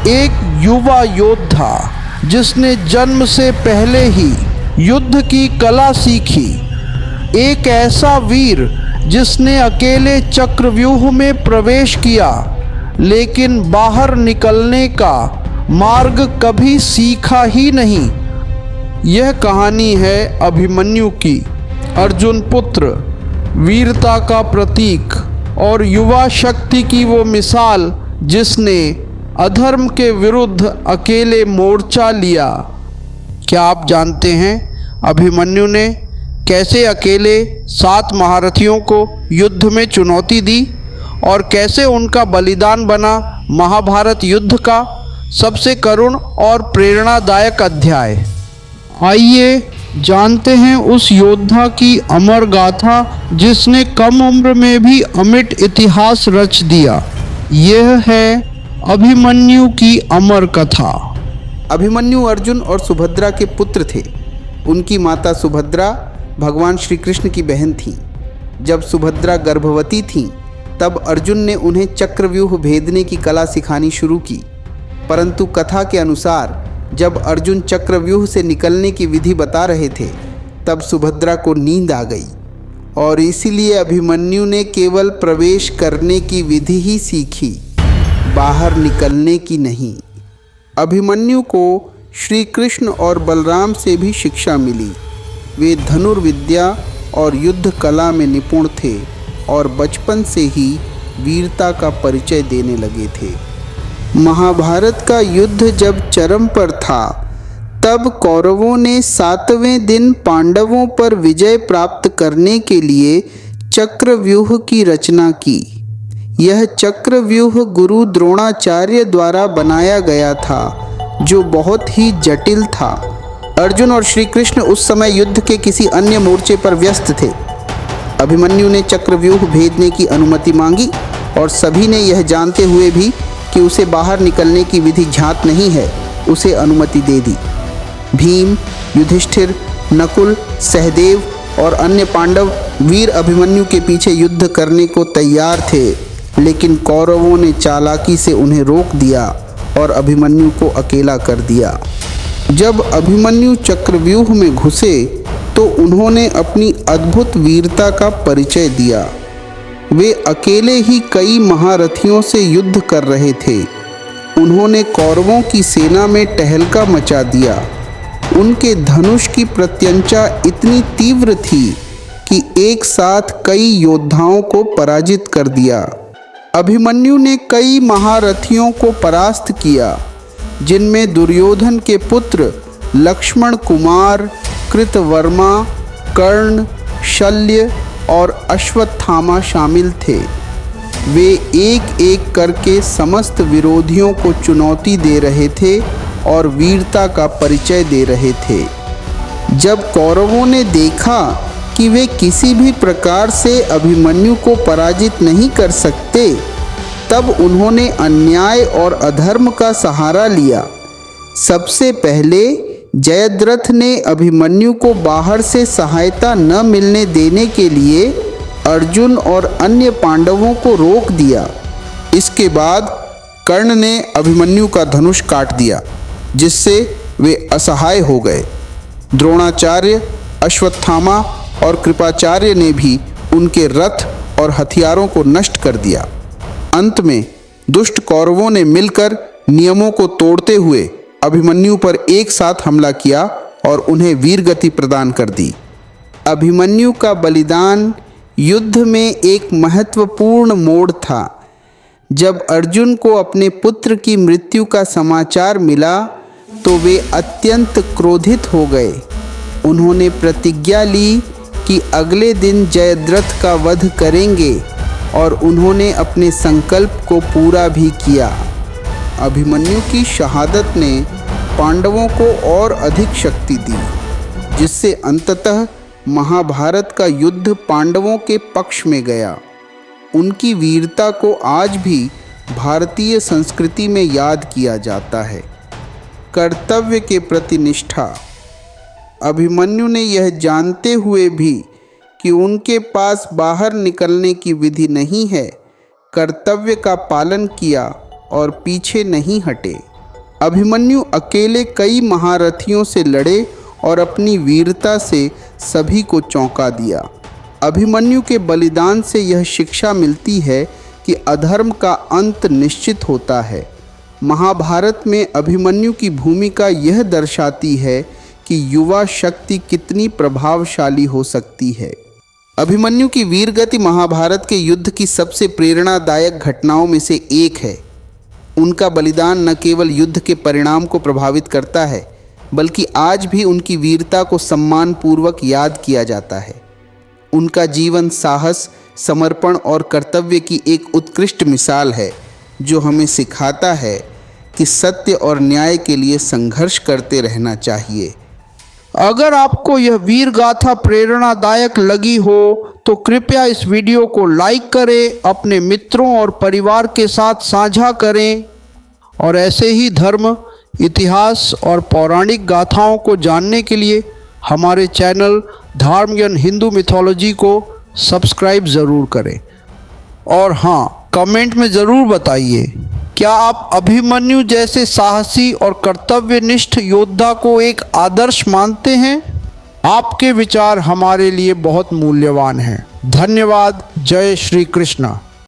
एक युवा योद्धा जिसने जन्म से पहले ही युद्ध की कला सीखी, एक ऐसा वीर जिसने अकेले चक्रव्यूह में प्रवेश किया लेकिन बाहर निकलने का मार्ग कभी सीखा ही नहीं। यह कहानी है अभिमन्यु की, अर्जुन पुत्र, वीरता का प्रतीक और युवा शक्ति की वो मिसाल जिसने अधर्म के विरुद्ध अकेले मोर्चा लिया। क्या आप जानते हैं अभिमन्यु ने कैसे अकेले 7 महारथियों को युद्ध में चुनौती दी और कैसे उनका बलिदान बना महाभारत युद्ध का सबसे करुण और प्रेरणादायक अध्याय। आइए जानते हैं उस योद्धा की अमर गाथा जिसने कम उम्र में भी अमिट इतिहास रच दिया। यह है अभिमन्यु की अमर कथा। अभिमन्यु अर्जुन और सुभद्रा के पुत्र थे। उनकी माता सुभद्रा भगवान श्री कृष्ण की बहन थी। जब सुभद्रा गर्भवती थीं, तब अर्जुन ने उन्हें चक्रव्यूह भेदने की कला सिखानी शुरू की। परंतु कथा के अनुसार जब अर्जुन चक्रव्यूह से निकलने की विधि बता रहे थे, तब सुभद्रा को नींद आ गई और इसीलिए अभिमन्यु ने केवल प्रवेश करने की विधि ही सीखी, बाहर निकलने की नहीं। अभिमन्यु को श्री कृष्ण और बलराम से भी शिक्षा मिली। वे धनुर्विद्या और युद्ध कला में निपुण थे और बचपन से ही वीरता का परिचय देने लगे थे। महाभारत का युद्ध जब चरम पर था, तब कौरवों ने 7वें दिन पांडवों पर विजय प्राप्त करने के लिए चक्रव्यूह की रचना की। यह चक्रव्यूह गुरु द्रोणाचार्य द्वारा बनाया गया था, जो बहुत ही जटिल था। अर्जुन और श्री कृष्ण उस समय युद्ध के किसी अन्य मोर्चे पर व्यस्त थे। अभिमन्यु ने चक्रव्यूह भेदने की अनुमति मांगी और सभी ने यह जानते हुए भी कि उसे बाहर निकलने की विधि ज्ञात नहीं है, उसे अनुमति दे दी। भीम, युधिष्ठिर, नकुल, सहदेव और अन्य पांडव वीर अभिमन्यु के पीछे युद्ध करने को तैयार थे, लेकिन कौरवों ने चालाकी से उन्हें रोक दिया और अभिमन्यु को अकेला कर दिया। जब अभिमन्यु चक्रव्यूह में घुसे तो उन्होंने अपनी अद्भुत वीरता का परिचय दिया। वे अकेले ही कई महारथियों से युद्ध कर रहे थे। उन्होंने कौरवों की सेना में टहलका मचा दिया। उनके धनुष की प्रत्यंचा इतनी तीव्र थी कि एक साथ कई योद्धाओं को पराजित कर दिया। अभिमन्यु ने कई महारथियों को परास्त किया, जिनमें दुर्योधन के पुत्र लक्ष्मण कुमार, कृतवर्मा, कर्ण, शल्य और अश्वत्थामा शामिल थे। वे एक एक करके समस्त विरोधियों को चुनौती दे रहे थे और वीरता का परिचय दे रहे थे। जब कौरवों ने देखा कि वे किसी भी प्रकार से अभिमन्यु को पराजित नहीं कर सकते, तब उन्होंने अन्याय और अधर्म का सहारा लिया। सबसे पहले जयद्रथ ने अभिमन्यु को बाहर से सहायता न मिलने देने के लिए अर्जुन और अन्य पांडवों को रोक दिया। इसके बाद कर्ण ने अभिमन्यु का धनुष काट दिया, जिससे वे असहाय हो गए। द्रोणाचार्य, अश्वत्थामा और कृपाचार्य ने भी उनके रथ और हथियारों को नष्ट कर दिया। अंत में दुष्ट कौरवों ने मिलकर नियमों को तोड़ते हुए अभिमन्यु पर एक साथ हमला किया और उन्हें वीरगति प्रदान कर दी। अभिमन्यु का बलिदान युद्ध में एक महत्वपूर्ण मोड़ था। जब अर्जुन को अपने पुत्र की मृत्यु का समाचार मिला तो वे अत्यंत क्रोधित हो गए। उन्होंने प्रतिज्ञा ली कि अगले दिन जयद्रथ का वध करेंगे और उन्होंने अपने संकल्प को पूरा भी किया। अभिमन्यु की शहादत ने पांडवों को और अधिक शक्ति दी, जिससे अंततः महाभारत का युद्ध पांडवों के पक्ष में गया। उनकी वीरता को आज भी भारतीय संस्कृति में याद किया जाता है। कर्तव्य के प्रति निष्ठा। अभिमन्यु ने यह जानते हुए भी कि उनके पास बाहर निकलने की विधि नहीं है, कर्तव्य का पालन किया और पीछे नहीं हटे। अभिमन्यु अकेले कई महारथियों से लड़े और अपनी वीरता से सभी को चौंका दिया। अभिमन्यु के बलिदान से यह शिक्षा मिलती है कि अधर्म का अंत निश्चित होता है। महाभारत में अभिमन्यु की भूमिका यह दर्शाती है कि युवा शक्ति कितनी प्रभावशाली हो सकती है। अभिमन्यु की वीरगति महाभारत के युद्ध की सबसे प्रेरणादायक घटनाओं में से एक है। उनका बलिदान न केवल युद्ध के परिणाम को प्रभावित करता है, बल्कि आज भी उनकी वीरता को सम्मानपूर्वक याद किया जाता है। उनका जीवन साहस, समर्पण और कर्तव्य की एक उत्कृष्ट मिसाल है, जो हमें सिखाता है कि सत्य और न्याय के लिए संघर्ष करते रहना चाहिए। अगर आपको यह वीर गाथा प्रेरणादायक लगी हो तो कृपया इस वीडियो को लाइक करें, अपने मित्रों और परिवार के साथ साझा करें और ऐसे ही धर्म, इतिहास और पौराणिक गाथाओं को जानने के लिए हमारे चैनल धर्मज्ञान हिंदू मिथोलॉजी को सब्सक्राइब ज़रूर करें। और हाँ, कमेंट में ज़रूर बताइए, क्या आप अभिमन्यु जैसे साहसी और कर्तव्यनिष्ठ योद्धा को एक आदर्श मानते हैं? आपके विचार हमारे लिए बहुत मूल्यवान हैं। धन्यवाद। जय श्री कृष्ण।